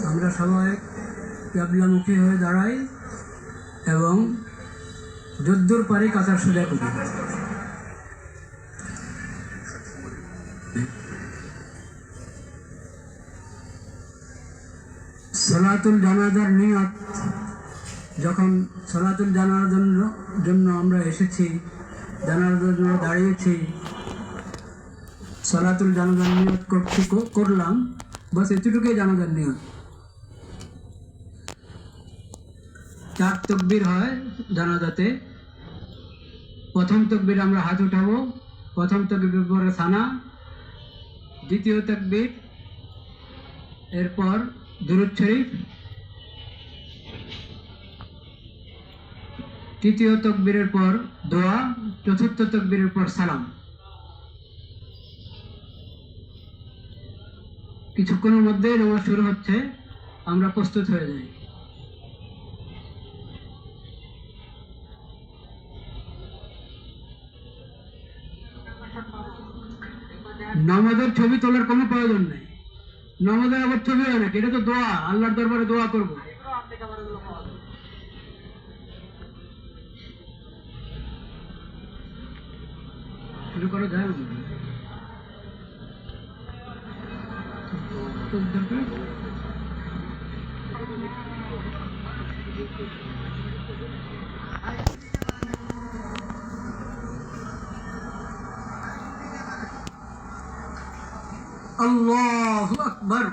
আমরা সবাই ক্যাবলামুখী হয়ে দাঁড়াই এবং যদ্দূর পারি কাতার সোজা করি। সালাতুল জানাজার নিয়ত, যখন সালাতুল জানাজার জন্য আমরা এসেছি, জানাজার জন্য দাঁড়িয়েছি, সালাতুল জানাজার নিয়ত করলাম, বাস এতটুকুই জানাজার নিয়ত। 4 তাকবীর হয় জানাজাতে। প্রথম তাকবীর আমরা হাত উঠাবো, প্রথম তাকবীর পরে সানা, দ্বিতীয় তাকবীর, এরপর দুরূদ শরীফ, তৃতীয় তাকবীরের পর দোয়া, চতুর্থ তাকবীরের পর সালাম। কিছুক্ষণের মধ্যে নামাজ শুরু হচ্ছে, আমরা প্রস্তুত হয়ে যাই। নামাজের ছবি তোলার কোনো প্রয়োজন নেই। নামাজের আবার ছবি হয় নাকি? এটা তো দোয়া, আল্লাহর দরবারে দোয়া করবো। শুরু করা যায় না? আল্লাহু আকবার।